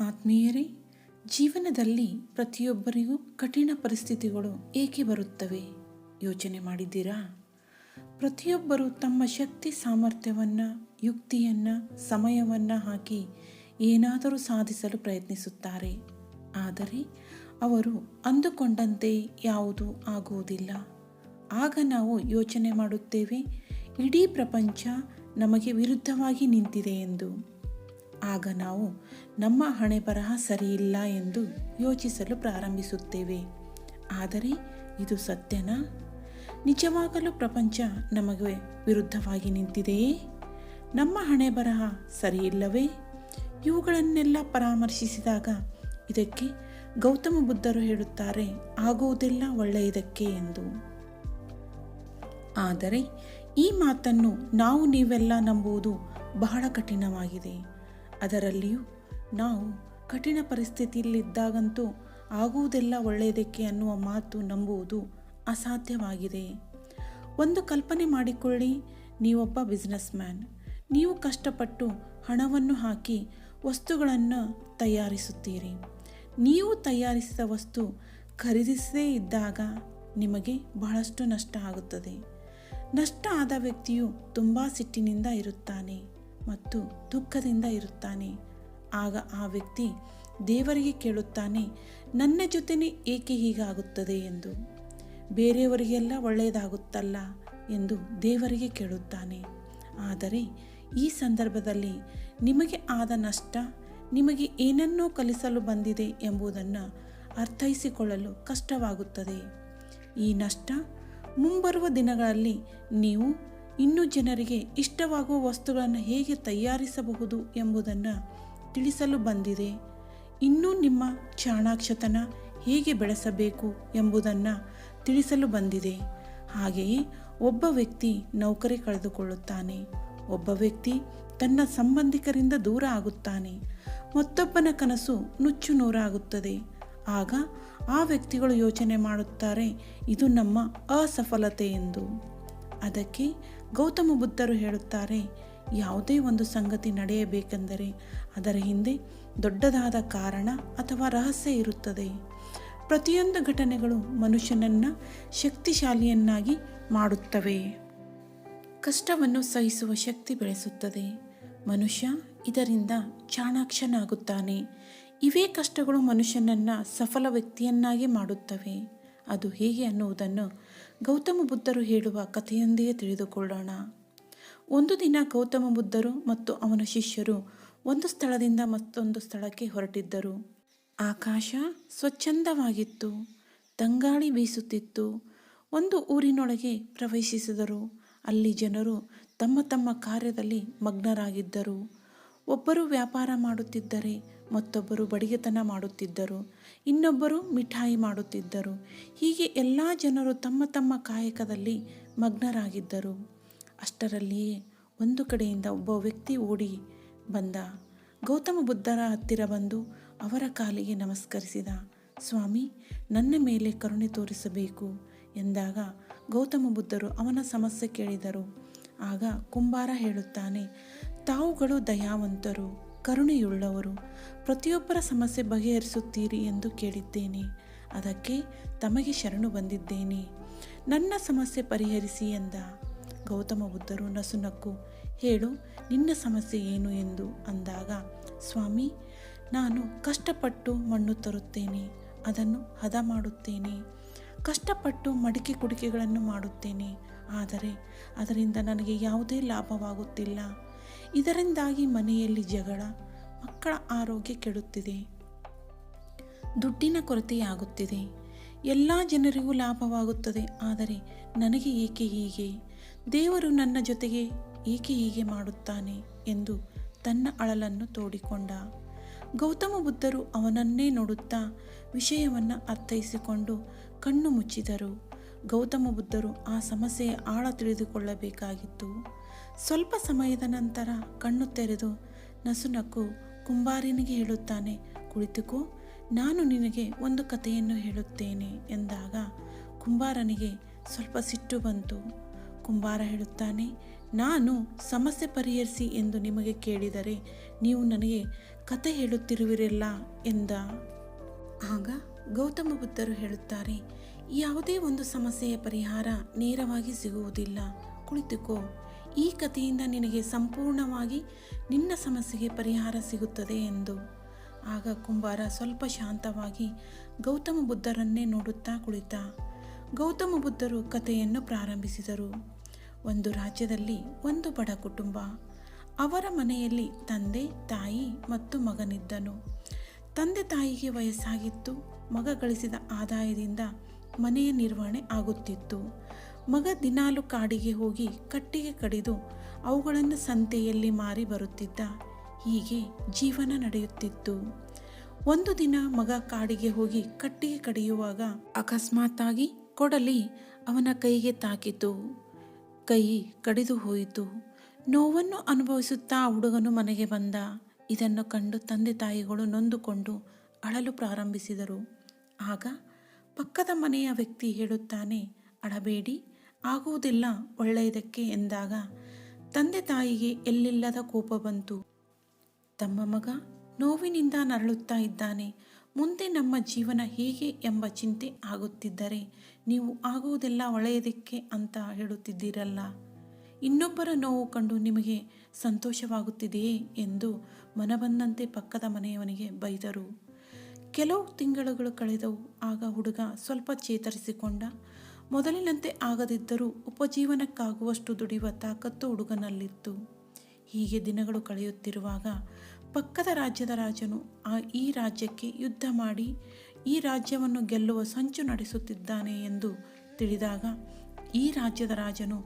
ಆತ್ಮೀಯರೇ, ಜೀವನದಲ್ಲಿ ಪ್ರತಿಯೊಬ್ಬರಿಗೂ ಕಠಿಣ ಪರಿಸ್ಥಿತಿಗಳು ಏಕೆ ಬರುತ್ತವೆ ಯೋಚನೆ ಮಾಡಿದ್ದೀರಾ? ಪ್ರತಿಯೊಬ್ಬರು ತಮ್ಮ ಶಕ್ತಿ ಸಾಮರ್ಥ್ಯವನ್ನು, ಯುಕ್ತಿಯನ್ನು, ಸಮಯವನ್ನು ಹಾಕಿ ಏನಾದರೂ ಸಾಧಿಸಲು ಪ್ರಯತ್ನಿಸುತ್ತಾರೆ. ಆದರೆ ಅವರು ಅಂದುಕೊಂಡಂತೆ ಯಾವುದೂ ಆಗುವುದಿಲ್ಲ. ಆಗ ನಾವು ಯೋಚನೆ ಮಾಡುತ್ತೇವೆ, ಇಡೀ ಪ್ರಪಂಚ ನಮಗೆ ವಿರುದ್ಧವಾಗಿ ನಿಂತಿದೆ ಎಂದು. ಆಗ ನಾವು ನಮ್ಮ ಹಣೆಬರಹ ಸರಿಯಿಲ್ಲ ಎಂದು ಯೋಚಿಸಲು ಪ್ರಾರಂಭಿಸುತ್ತೇವೆ. ಆದರೆ ಇದು ಸತ್ಯನಾ? ನಿಜವಾಗಲೂ ಪ್ರಪಂಚ ನಮಗೆ ವಿರುದ್ಧವಾಗಿ ನಿಂತಿದೆಯೇ? ನಮ್ಮ ಹಣೆಬರಹ ಸರಿಯಿಲ್ಲವೇ? ಇವುಗಳನ್ನೆಲ್ಲ ಪರಾಮರ್ಶಿಸಿದಾಗ ಇದಕ್ಕೆ ಗೌತಮ ಬುದ್ಧರು ಹೇಳುತ್ತಾರೆ, ಆಗುವುದೆಲ್ಲ ಒಳ್ಳೆಯದಕ್ಕೆ ಎಂದು. ಆದರೆ ಈ ಮಾತನ್ನು ನೀವೆಲ್ಲ ನಂಬುವುದು ಬಹಳ ಕಠಿಣವಾಗಿದೆ. ಅದರಲ್ಲಿಯೂ ನಾವು ಕಠಿಣ ಪರಿಸ್ಥಿತಿಯಲ್ಲಿದ್ದಾಗಂತೂ ಆಗುವುದೆಲ್ಲ ಒಳ್ಳೆಯದಕ್ಕೆ ಅನ್ನುವ ಮಾತು ನಂಬುವುದು ಅಸಾಧ್ಯವಾಗಿದೆ. ಒಂದು ಕಲ್ಪನೆ ಮಾಡಿಕೊಳ್ಳಿ, ನೀವೊಬ್ಬ ಬಿಸ್ನೆಸ್ ಮ್ಯಾನ್. ನೀವು ಕಷ್ಟಪಟ್ಟು ಹಣವನ್ನು ಹಾಕಿ ವಸ್ತುಗಳನ್ನು ತಯಾರಿಸುತ್ತೀರಿ. ನೀವು ತಯಾರಿಸಿದ ವಸ್ತು ಖರೀದಿಸದೇ ಇದ್ದಾಗ ನಿಮಗೆ ಬಹಳಷ್ಟು ನಷ್ಟ ಆಗುತ್ತದೆ. ನಷ್ಟ ಆದ ವ್ಯಕ್ತಿಯು ತುಂಬ ಸಿಟ್ಟಿನಿಂದ ಇರುತ್ತಾನೆ ಮತ್ತು ದುಃಖದಿಂದ ಇರುತ್ತಾನೆ. ಆಗ ಆ ವ್ಯಕ್ತಿ ದೇವರಿಗೆ ಕೇಳುತ್ತಾನೆ, ನನ್ನ ಜೊತೆನೇ ಏಕೆ ಹೀಗಾಗುತ್ತದೆ ಎಂದು. ಬೇರೆಯವರಿಗೆಲ್ಲ ಒಳ್ಳೆಯದಾಗುತ್ತಲ್ಲ ಎಂದು ದೇವರಿಗೆ ಕೇಳುತ್ತಾನೆ. ಆದರೆ ಈ ಸಂದರ್ಭದಲ್ಲಿ ನಿಮಗೆ ಆದ ನಷ್ಟ ನಿಮಗೆ ಏನನ್ನೋ ಕಲಿಸಲು ಬಂದಿದೆ ಎಂಬುದನ್ನು ಅರ್ಥೈಸಿಕೊಳ್ಳಲು ಕಷ್ಟವಾಗುತ್ತದೆ. ಈ ನಷ್ಟ ಮುಂಬರುವ ದಿನಗಳಲ್ಲಿ ನೀವು ಇನ್ನೂ ಜನರಿಗೆ ಇಷ್ಟವಾಗುವ ವಸ್ತುಗಳನ್ನು ಹೇಗೆ ತಯಾರಿಸಬಹುದು ಎಂಬುದನ್ನು ತಿಳಿಸಲು ಬಂದಿದೆ. ಇನ್ನೂ ನಿಮ್ಮ ಚಾಣಾಕ್ಷತನ ಹೇಗೆ ಬೆಳೆಸಬೇಕು ಎಂಬುದನ್ನು ತಿಳಿಸಲು ಬಂದಿದೆ. ಹಾಗೆಯೇ ಒಬ್ಬ ವ್ಯಕ್ತಿ ನೌಕರಿ ಕಳೆದುಕೊಳ್ಳುತ್ತಾನೆ. ಒಬ್ಬ ವ್ಯಕ್ತಿ ತನ್ನ ಸಂಬಂಧಿಕರಿಂದ ದೂರ ಆಗುತ್ತಾನೆ. ಮತ್ತೊಬ್ಬನ ಕನಸು ನುಚ್ಚು ನೂರಾಗುತ್ತದೆ. ಆಗ ಆ ವ್ಯಕ್ತಿಗಳು ಯೋಚನೆ ಮಾಡುತ್ತಾರೆ, ಇದು ನಮ್ಮ ಅಸಫಲತೆ ಎಂದು. ಅದಕ್ಕೆ ಗೌತಮ ಬುದ್ಧರು ಹೇಳುತ್ತಾರೆ, ಯಾವುದೇ ಒಂದು ಸಂಗತಿ ನಡೆಯಬೇಕೆಂದರೆ ಅದರ ಹಿಂದೆ ದೊಡ್ಡದಾದ ಕಾರಣ ಅಥವಾ ರಹಸ್ಯ ಇರುತ್ತದೆ. ಪ್ರತಿಯೊಂದು ಘಟನೆಗಳು ಮನುಷ್ಯನನ್ನು ಶಕ್ತಿಶಾಲಿಯನ್ನಾಗಿ ಮಾಡುತ್ತವೆ. ಕಷ್ಟವನ್ನು ಸಹಿಸುವ ಶಕ್ತಿ ಬೆಳೆಸುತ್ತದೆ. ಮನುಷ್ಯ ಇದರಿಂದ ಚಾಣಾಕ್ಷನಾಗುತ್ತಾನೆ. ಇವೇ ಕಷ್ಟಗಳು ಮನುಷ್ಯನನ್ನು ಸಫಲ ವ್ಯಕ್ತಿಯನ್ನಾಗಿ ಮಾಡುತ್ತವೆ. ಅದು ಹೇಗೆ ಅನ್ನುವುದನ್ನು ಗೌತಮ ಬುದ್ಧರು ಹೇಳುವ ಕಥೆಯೊಂದಿಗೆ ತಿಳಿದುಕೊಳ್ಳೋಣ. ಒಂದು ದಿನ ಗೌತಮ ಬುದ್ಧರು ಮತ್ತು ಅವನ ಶಿಷ್ಯರು ಒಂದು ಸ್ಥಳದಿಂದ ಮತ್ತೊಂದು ಸ್ಥಳಕ್ಕೆ ಹೊರಟಿದ್ದರು. ಆಕಾಶ ಸ್ವಚ್ಛಂದವಾಗಿತ್ತು. ತಂಗಾಳಿ ಬೀಸುತ್ತಿತ್ತು. ಒಂದು ಊರಿನೊಳಗೆ ಪ್ರವೇಶಿಸಿದರು. ಅಲ್ಲಿ ಜನರು ತಮ್ಮ ತಮ್ಮ ಕಾರ್ಯದಲ್ಲಿ ಮಗ್ನರಾಗಿದ್ದರು. ಒಬ್ಬರು ವ್ಯಾಪಾರ ಮಾಡುತ್ತಿದ್ದರೆ, ಮತ್ತೊಬ್ಬರು ಬಡಿಗೆತನ ಮಾಡುತ್ತಿದ್ದರು, ಇನ್ನೊಬ್ಬರು ಮಿಠಾಯಿ ಮಾಡುತ್ತಿದ್ದರು. ಹೀಗೆ ಎಲ್ಲ ಜನರು ತಮ್ಮ ತಮ್ಮ ಕಾಯಕದಲ್ಲಿ ಮಗ್ನರಾಗಿದ್ದರು. ಅಷ್ಟರಲ್ಲಿಯೇ ಒಂದು ಕಡೆಯಿಂದ ಒಬ್ಬ ವ್ಯಕ್ತಿ ಓಡಿ ಬಂದ. ಗೌತಮ ಬುದ್ಧರ ಹತ್ತಿರ ಬಂದು ಅವರ ಕಾಲಿಗೆ ನಮಸ್ಕರಿಸಿದ. ಸ್ವಾಮಿ, ನನ್ನ ಮೇಲೆ ಕರುಣೆ ತೋರಿಸಬೇಕು ಎಂದಾಗ ಗೌತಮ ಬುದ್ಧರು ಅವನ ಸಮಸ್ಯೆ ಕೇಳಿದರು. ಆಗ ಕುಂಬಾರ ಹೇಳುತ್ತಾನೆ, ತಾವುಗಳು ದಯಾವಂತರು, ಕರುಣೆಯುಳ್ಳವರು, ಪ್ರತಿಯೊಬ್ಬರ ಸಮಸ್ಯೆ ಬಗೆಹರಿಸುತ್ತೀರಿ ಎಂದು ಕೇಳಿದ್ದೇನೆ. ಅದಕ್ಕೆ ತಮಗೆ ಶರಣು ಬಂದಿದ್ದೇನೆ. ನನ್ನ ಸಮಸ್ಯೆ ಪರಿಹರಿಸಿ ಎಂದ. ಗೌತಮ ಬುದ್ಧರು ನಸುನಕ್ಕು, ಹೇಳು, ನಿನ್ನ ಸಮಸ್ಯೆ ಏನು ಎಂದು ಅಂದಾಗ, ಸ್ವಾಮಿ, ನಾನು ಕಷ್ಟಪಟ್ಟು ಮಣ್ಣು ತರುತ್ತೇನೆ, ಅದನ್ನು ಹದ ಮಾಡುತ್ತೇನೆ. ಕಷ್ಟಪಟ್ಟು ಮಡಿಕೆ ಕುಡಿಕೆಗಳನ್ನು ಮಾಡುತ್ತೇನೆ. ಆದರೆ ಅದರಿಂದ ನನಗೆ ಯಾವುದೇ ಲಾಭವಾಗುತ್ತಿಲ್ಲ. ಇದರಿಂದಾಗಿ ಮನೆಯಲ್ಲಿ ಜಗಳ, ಮಕ್ಕಳ ಆರೋಗ್ಯ ಕೆಡುತ್ತಿದೆ, ದುಡ್ಡಿನ ಕೊರತೆಯಾಗುತ್ತಿದೆ. ಎಲ್ಲ ಜನರಿಗೂ ಲಾಭವಾಗುತ್ತದೆ, ಆದರೆ ನನಗೆ ಏಕೆ ಹೀಗೆ? ದೇವರು ನನ್ನ ಜೊತೆಗೆ ಏಕೆ ಹೀಗೆ ಮಾಡುತ್ತಾನೆ ಎಂದು ತನ್ನ ಅಳಲನ್ನು ತೋಡಿಕೊಂಡ. ಗೌತಮ ಬುದ್ಧರು ಅವನನ್ನೇ ನೋಡುತ್ತಾ ವಿಷಯವನ್ನು ಅರ್ಥೈಸಿಕೊಂಡು ಕಣ್ಣು ಮುಚ್ಚಿದರು. ಗೌತಮ ಬುದ್ಧರು ಆ ಸಮಸ್ಯೆಯ ಆಳ ತಿಳಿದುಕೊಳ್ಳಬೇಕಾಗಿತ್ತು. ಸ್ವಲ್ಪ ಸಮಯದ ನಂತರ ಕಣ್ಣು ತೆರೆದು ನಸುನಕ್ಕು ಕುಂಬಾರನಿಗೆ ಹೇಳುತ್ತಾನೆ, ಕುಳಿತುಕೋ, ನಾನು ನಿನಗೆ ಒಂದು ಕಥೆಯನ್ನು ಹೇಳುತ್ತೇನೆ ಎಂದಾಗ ಕುಂಬಾರನಿಗೆ ಸ್ವಲ್ಪ ಸಿಟ್ಟು ಬಂತು. ಕುಂಬಾರ ಹೇಳುತ್ತಾನೆ, ನಾನು ಸಮಸ್ಯೆ ಪರಿಹರಿಸಿ ಎಂದು ನಿಮಗೆ ಕೇಳಿದರೆ ನೀವು ನನಗೆ ಕತೆ ಹೇಳುತ್ತಿರುವಿರಲ್ಲ ಎಂದ. ಆಗ ಗೌತಮ ಬುದ್ಧರು ಹೇಳುತ್ತಾರೆ, ಯಾವುದೇ ಒಂದು ಸಮಸ್ಯೆಯ ಪರಿಹಾರ ನೇರವಾಗಿ ಸಿಗುವುದಿಲ್ಲ. ಕುಳಿತುಕೋ, ಈ ಕಥೆಯಿಂದ ನಿನಗೆ ಸಂಪೂರ್ಣವಾಗಿ ನಿನ್ನ ಸಮಸ್ಯೆಗೆ ಪರಿಹಾರ ಸಿಗುತ್ತದೆ ಎಂದು. ಆಗ ಕುಂಬಾರ ಸ್ವಲ್ಪ ಶಾಂತವಾಗಿ ಗೌತಮ ಬುದ್ಧರನ್ನೇ ನೋಡುತ್ತಾ ಕುಳಿತ. ಗೌತಮ ಬುದ್ಧರು ಕಥೆಯನ್ನು ಪ್ರಾರಂಭಿಸಿದರು. ಒಂದು ರಾಜ್ಯದಲ್ಲಿ ಒಂದು ಬಡ ಕುಟುಂಬ. ಅವರ ಮನೆಯಲ್ಲಿ ತಂದೆ, ತಾಯಿ ಮತ್ತು ಮಗನಿದ್ದನು. ತಂದೆ ತಾಯಿಗೆ ವಯಸ್ಸಾಗಿತ್ತು. ಮಗ ಗಳಿಸಿದ ಆದಾಯದಿಂದ ಮನೆಯ ನಿರ್ವಹಣೆ ಆಗುತ್ತಿತ್ತು. ಮಗ ದಿನಾಲು ಕಾಡಿಗೆ ಹೋಗಿ ಕಟ್ಟಿಗೆ ಕಡಿದು ಅವುಗಳನ್ನು ಸಂತೆಯಲ್ಲಿ ಮಾರಿ ಬರುತ್ತಿದ್ದ. ಹೀಗೆ ಜೀವನ ನಡೆಯುತ್ತಿತ್ತು. ಒಂದು ದಿನ ಮಗ ಕಾಡಿಗೆ ಹೋಗಿ ಕಟ್ಟಿಗೆ ಕಡಿಯುವಾಗ ಅಕಸ್ಮಾತ್ತಾಗಿ ಕೊಡಲಿ ಅವನ ಕೈಗೆ ತಾಕಿತು. ಕೈ ಕಡಿದು ಹೋಯಿತು. ನೋವನ್ನು ಅನುಭವಿಸುತ್ತಾ ಹುಡುಗನು ಮನೆಗೆ ಬಂದ. ಇದನ್ನು ಕಂಡು ತಂದೆ ತಾಯಿಗಳು ನೊಂದುಕೊಂಡು ಅಳಲು ಪ್ರಾರಂಭಿಸಿದರು. ಆಗ ಪಕ್ಕದ ಮನೆಯ ವ್ಯಕ್ತಿ ಹೇಳುತ್ತಾನೆ, ಅಳಬೇಡಿ, ಆಗುವುದಿಲ್ಲ ಒಳ್ಳೆಯದಕ್ಕೆ ಎಂದಾಗ ತಂದೆ ತಾಯಿಗೆ ಎಲ್ಲಿಲ್ಲದ ಕೋಪ ಬಂತು. ತಮ್ಮ ಮಗ ನೋವಿನಿಂದ ನರಳುತ್ತಾ ಇದ್ದಾನೆ, ಮುಂದೆ ನಮ್ಮ ಜೀವನ ಹೇಗೆ ಎಂಬ ಚಿಂತೆ ಆಗುತ್ತಿದ್ದರೆ ನೀವು ಆಗುವುದೆಲ್ಲ ಒಳ್ಳೆಯದಕ್ಕೆ ಅಂತ ಹೇಳುತ್ತಿದ್ದೀರಲ್ಲ, ಇನ್ನೊಬ್ಬರ ನೋವು ಕಂಡು ನಿಮಗೆ ಸಂತೋಷವಾಗುತ್ತಿದೆಯೇ ಎಂದು ಮನಬಂದಂತೆ ಪಕ್ಕದ ಮನೆಯವನಿಗೆ ಬೈದರು. ಕೆಲವು ತಿಂಗಳುಗಳು ಕಳೆದವು. ಆಗ ಹುಡುಗ ಸ್ವಲ್ಪ ಚೇತರಿಸಿಕೊಂಡ. ಮೊದಲಿನಂತೆ ಆಗದಿದ್ದರೂ ಉಪಜೀವನಕ್ಕಾಗುವಷ್ಟು ದುಡಿಯುವ ತಾಕತ್ತು ಹುಡುಗನಲ್ಲಿತ್ತು. ಹೀಗೆ ದಿನಗಳು ಕಳೆಯುತ್ತಿರುವಾಗ ಪಕ್ಕದ ರಾಜ್ಯದ ರಾಜನು ಈ ರಾಜ್ಯಕ್ಕೆ ಯುದ್ಧ ಮಾಡಿ ಈ ರಾಜ್ಯವನ್ನು ಗೆಲ್ಲುವ ಸಂಚು ನಡೆಸುತ್ತಿದ್ದಾನೆ ಎಂದು ತಿಳಿದಾಗ ಈ ರಾಜ್ಯದ ರಾಜನು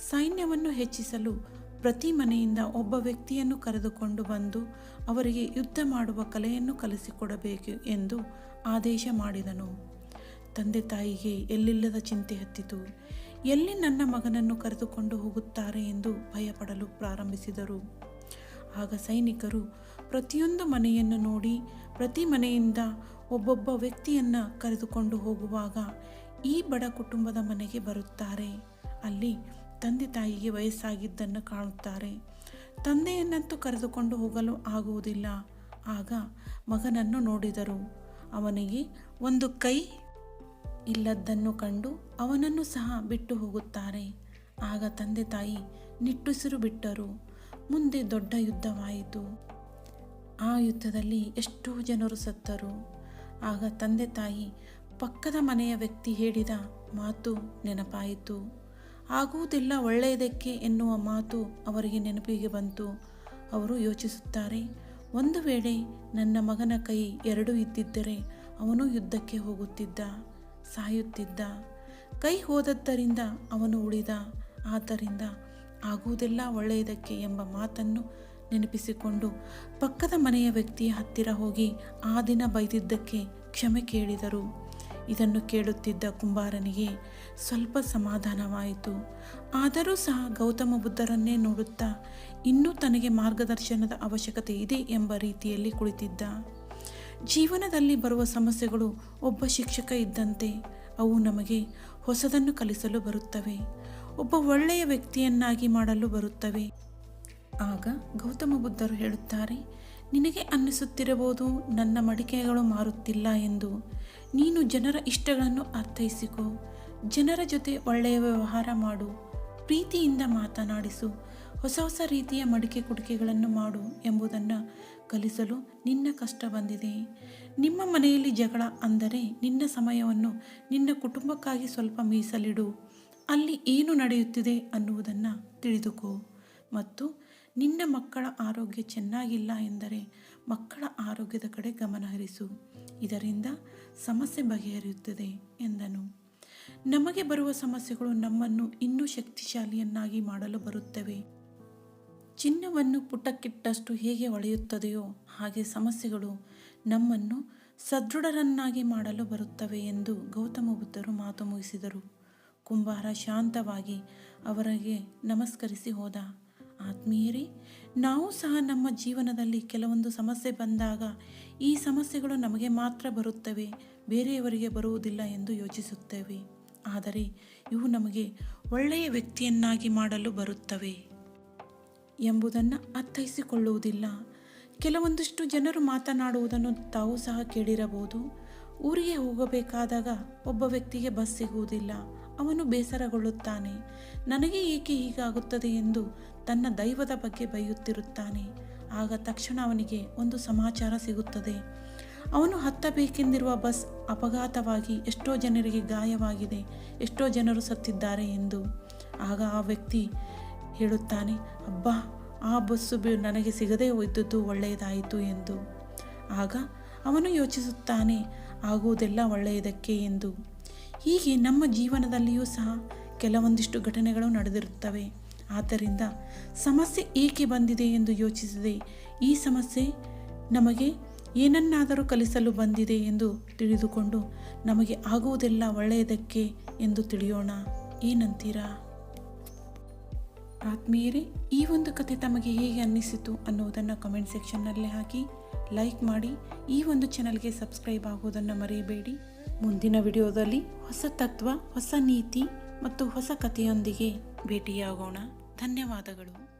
ಸೈನ್ಯವನ್ನು ಹೆಚ್ಚಿಸಲು ಪ್ರತಿ ಮನೆಯಿಂದ ಒಬ್ಬ ವ್ಯಕ್ತಿಯನ್ನು ಕರೆದುಕೊಂಡು ಬಂದು ಅವರಿಗೆ ಯುದ್ಧ ಮಾಡುವ ಕಲೆಯನ್ನು ಕಲಿಸಿಕೊಡಬೇಕು ಎಂದು ಆದೇಶ ಮಾಡಿದನು. ತಂದೆ ತಾಯಿಗೆ ಎಲ್ಲಿಲ್ಲದ ಚಿಂತೆ ಹತ್ತಿತು. ಎಲ್ಲಿ ನನ್ನ ಮಗನನ್ನು ಕರೆದುಕೊಂಡು ಹೋಗುತ್ತಾರೆ ಎಂದು ಭಯಪಡಲು ಪ್ರಾರಂಭಿಸಿದರು. ಆಗ ಸೈನಿಕರು ಪ್ರತಿಯೊಂದು ಮನೆಯನ್ನು ನೋಡಿ ಪ್ರತಿ ಮನೆಯಿಂದ ಒಬ್ಬೊಬ್ಬ ವ್ಯಕ್ತಿಯನ್ನು ಕರೆದುಕೊಂಡು ಹೋಗುವಾಗ ಈ ಬಡ ಕುಟುಂಬದ ಮನೆಗೆ ಬರುತ್ತಾರೆ. ಅಲ್ಲಿ ತಂದೆ ತಾಯಿಗೆ ವಯಸ್ಸಾಗಿದ್ದನ್ನು ಕಾಣುತ್ತಾರೆ. ತಂದೆಯನ್ನಂತೂ ಕರೆದುಕೊಂಡು ಹೋಗಲು ಆಗುವುದಿಲ್ಲ. ಆಗ ಮಗನನ್ನು ನೋಡಿದರು. ಅವನಿಗೆ ಒಂದು ಕೈ ಇಲ್ಲದ್ದನ್ನು ಕಂಡು ಅವನನ್ನು ಸಹ ಬಿಟ್ಟು ಹೋಗುತ್ತಾರೆ. ಆಗ ತಂದೆ ತಾಯಿ ನಿಟ್ಟುಸಿರು ಬಿಟ್ಟರು. ಮುಂದೆ ದೊಡ್ಡ ಯುದ್ಧವಾಯಿತು. ಆ ಯುದ್ಧದಲ್ಲಿ ಎಷ್ಟೋ ಜನರು ಸತ್ತರು. ಆಗ ತಂದೆ ತಾಯಿ ಪಕ್ಕದ ಮನೆಯ ವ್ಯಕ್ತಿ ಹೇಳಿದ ಮಾತು ನೆನಪಾಯಿತು. ಆಗುವುದಿಲ್ಲ ಒಳ್ಳೆಯದಕ್ಕೆ ಎನ್ನುವ ಮಾತು ಅವರಿಗೆ ನೆನಪಿಗೆ ಬಂತು. ಅವರು ಯೋಚಿಸುತ್ತಾರೆ, ಒಂದು ವೇಳೆ ನನ್ನ ಮಗನ ಕೈ ಎರಡೂ ಇದ್ದಿದ್ದರೆ ಅವನು ಯುದ್ಧಕ್ಕೆ ಹೋಗುತ್ತಿದ್ದ, ಸಾಯುತ್ತಿದ್ದ. ಕೈ ಹೋದದ್ದರಿಂದ ಅವನು ಉಳಿದ. ಆದ್ದರಿಂದ ಆಗುವುದೆಲ್ಲ ಒಳ್ಳೆಯದಕ್ಕೆ ಎಂಬ ಮಾತನ್ನು ನೆನಪಿಸಿಕೊಂಡು ಪಕ್ಕದ ಮನೆಯ ವ್ಯಕ್ತಿಯ ಹತ್ತಿರ ಹೋಗಿ ಆ ದಿನ ಬೈದಿದ್ದಕ್ಕೆ ಕ್ಷಮೆ ಕೇಳಿದರು. ಇದನ್ನು ಕೇಳುತ್ತಿದ್ದ ಕುಂಬಾರನಿಗೆ ಸ್ವಲ್ಪ ಸಮಾಧಾನವಾಯಿತು. ಆದರೂ ಸಹ ಗೌತಮ ಬುದ್ಧರನ್ನೇ ನೋಡುತ್ತಾ ಇನ್ನೂ ತನಗೆ ಮಾರ್ಗದರ್ಶನದ ಅವಶ್ಯಕತೆ ಇದೆ ಎಂಬ ರೀತಿಯಲ್ಲಿ ಕುಳಿತಿದ್ದ. ಜೀವನದಲ್ಲಿ ಬರುವ ಸಮಸ್ಯೆಗಳು ಒಬ್ಬ ಶಿಕ್ಷಕ ಇದ್ದಂತೆ. ಅವು ನಮಗೆ ಹೊಸದನ್ನು ಕಲಿಸಲು ಬರುತ್ತವೆ, ಒಬ್ಬ ಒಳ್ಳೆಯ ವ್ಯಕ್ತಿಯನ್ನಾಗಿ ಮಾಡಲು ಬರುತ್ತವೆ. ಆಗ ಗೌತಮ ಬುದ್ಧರು ಹೇಳುತ್ತಾರೆ, ನಿನಗೆ ಅನ್ನಿಸುತ್ತಿರಬಹುದು ನನ್ನ ಮಡಿಕೆಗಳು ಮಾರುತ್ತಿಲ್ಲ ಎಂದು. ನೀನು ಜನರ ಇಷ್ಟಗಳನ್ನು ಅರ್ಥೈಸಿಕೋ, ಜನರ ಜೊತೆ ಒಳ್ಳೆಯ ವ್ಯವಹಾರ ಮಾಡು, ಪ್ರೀತಿಯಿಂದ ಮಾತನಾಡಿಸು, ಹೊಸ ಹೊಸ ರೀತಿಯ ಮಡಿಕೆ ಕುಡಿಕೆಗಳನ್ನು ಮಾಡು ಎಂಬುದನ್ನು ಕಲಿಸಲು ನಿನ್ನ ಕಷ್ಟ ಬಂದಿದೆ. ನಿಮ್ಮ ಮನೆಯಲ್ಲಿ ಜಗಳ ಅಂದರೆ ನಿನ್ನ ಸಮಯವನ್ನು ನಿನ್ನ ಕುಟುಂಬಕ್ಕಾಗಿ ಸ್ವಲ್ಪ ಮೀಸಲಿಡು. ಅಲ್ಲಿ ಏನು ನಡೆಯುತ್ತಿದೆ ಅನ್ನುವುದನ್ನು ತಿಳಿದುಕೋ. ಮತ್ತು ನಿನ್ನ ಮಕ್ಕಳ ಆರೋಗ್ಯ ಚೆನ್ನಾಗಿಲ್ಲ ಎಂದರೆ ಮಕ್ಕಳ ಆರೋಗ್ಯದ ಕಡೆ ಗಮನ ಹರಿಸು. ಇದರಿಂದ ಸಮಸ್ಯೆ ಬಗೆಹರಿಯುತ್ತದೆ ಎಂದನು. ನಮಗೆ ಬರುವ ಸಮಸ್ಯೆಗಳು ನಮ್ಮನ್ನು ಇನ್ನೂ ಶಕ್ತಿಶಾಲಿಯನ್ನಾಗಿ ಮಾಡಲು ಬರುತ್ತವೆ. ಚಿನ್ನವನ್ನು ಪುಟಕ್ಕಿಟ್ಟಷ್ಟು ಹೇಗೆ ಹೊಳೆಯುತ್ತದೆಯೋ ಹಾಗೆ ಸಮಸ್ಯೆಗಳು ನಮ್ಮನ್ನು ಸದೃಢರನ್ನಾಗಿ ಮಾಡಲು ಬರುತ್ತವೆ ಎಂದು ಗೌತಮ ಬುದ್ಧರು ಮಾತು ಮುಗಿಸಿದರು. ಕುಂಬಾರ ಶಾಂತವಾಗಿ ಅವರಿಗೆ ನಮಸ್ಕರಿಸಿ ಹೋದ. ಆತ್ಮೀಯರೇ, ನಾವು ಸಹ ನಮ್ಮ ಜೀವನದಲ್ಲಿ ಕೆಲವೊಂದು ಸಮಸ್ಯೆ ಬಂದಾಗ ಈ ಸಮಸ್ಯೆಗಳು ನಮಗೆ ಮಾತ್ರ ಬರುತ್ತವೆ, ಬೇರೆಯವರಿಗೆ ಬರುವುದಿಲ್ಲ ಎಂದು ಯೋಚಿಸುತ್ತೇವೆ. ಆದರೆ ಇವು ನಮಗೆ ಒಳ್ಳೆಯ ವ್ಯಕ್ತಿಯನ್ನಾಗಿ ಮಾಡಲು ಬರುತ್ತವೆ ಎಂಬುದನ್ನು ಅರ್ಥೈಸಿಕೊಳ್ಳುವುದಿಲ್ಲ. ಕೆಲವೊಂದಿಷ್ಟು ಜನರು ಮಾತನಾಡುವುದನ್ನು ತಾವು ಸಹ ಕೇಳಿರಬಹುದು. ಊರಿಗೆ ಹೋಗಬೇಕಾದಾಗ ಒಬ್ಬ ವ್ಯಕ್ತಿಗೆ ಬಸ್ ಸಿಗುವುದಿಲ್ಲ. ಅವನು ಬೇಸರಗೊಳ್ಳುತ್ತಾನೆ. ನನಗೆ ಏಕೆ ಹೀಗಾಗುತ್ತದೆ ಎಂದು ತನ್ನ ದೈವದ ಬಗ್ಗೆ ಬೈಯುತ್ತಿರುತ್ತಾನೆ. ಆಗ ತಕ್ಷಣ ಅವನಿಗೆ ಒಂದು ಸಮಾಚಾರ ಸಿಗುತ್ತದೆ. ಅವನು ಹತ್ತಬೇಕೆಂದಿರುವ ಬಸ್ ಅಪಘಾತವಾಗಿ ಎಷ್ಟೋ ಜನರಿಗೆ ಗಾಯವಾಗಿದೆ, ಎಷ್ಟೋ ಜನರು ಸತ್ತಿದ್ದಾರೆ ಎಂದು. ಆಗ ಆ ವ್ಯಕ್ತಿ ಹೇಳುತ್ತಾನೆ, ಅಬ್ಬಾ, ಆ ಬಸ್ಸು ನನಗೆ ಸಿಗದೇ ಹೋಯ್ದುದು ಒಳ್ಳೆಯದಾಯಿತು ಎಂದು. ಆಗ ಅವನು ಯೋಚಿಸುತ್ತಾನೆ, ಆಗುವುದೆಲ್ಲ ಒಳ್ಳೆಯದಕ್ಕೆ ಎಂದು. ಹೀಗೆ ನಮ್ಮ ಜೀವನದಲ್ಲಿಯೂ ಸಹ ಕೆಲವೊಂದಿಷ್ಟು ಘಟನೆಗಳು ನಡೆದಿರುತ್ತವೆ. ಆದ್ದರಿಂದ ಸಮಸ್ಯೆ ಏಕೆ ಬಂದಿದೆ ಎಂದು ಯೋಚಿಸದೆ ಈ ಸಮಸ್ಯೆ ನಮಗೆ ಏನನ್ನಾದರೂ ಕಲಿಸಲು ಬಂದಿದೆ ಎಂದು ತಿಳಿದುಕೊಂಡು ನಮಗೆ ಆಗುವುದೆಲ್ಲ ಒಳ್ಳೆಯದಕ್ಕೆ ಎಂದು ತಿಳಿಯೋಣ. ಏನಂತೀರಾ ಆತ್ಮೀಯರೇ? ಈ ಒಂದು ಕತೆ ತಮಗೆ ಹೇಗೆ ಅನ್ನಿಸಿತು ಅನ್ನುವುದನ್ನು ಕಮೆಂಟ್ ಸೆಕ್ಷನ್ನಲ್ಲಿ ಹಾಕಿ, ಲೈಕ್ ಮಾಡಿ, ಈ ಒಂದು ಚಾನಲ್ಗೆ ಸಬ್ಸ್ಕ್ರೈಬ್ ಆಗುವುದನ್ನು ಮರೆಯಬೇಡಿ. ಮುಂದಿನ ವಿಡಿಯೋದಲ್ಲಿ ಹೊಸ ತತ್ವ, ಹೊಸ ನೀತಿ ಮತ್ತು ಹೊಸ ಕಥೆಯೊಂದಿಗೆ ಭೇಟಿಯಾಗೋಣ. ಧನ್ಯವಾದಗಳು.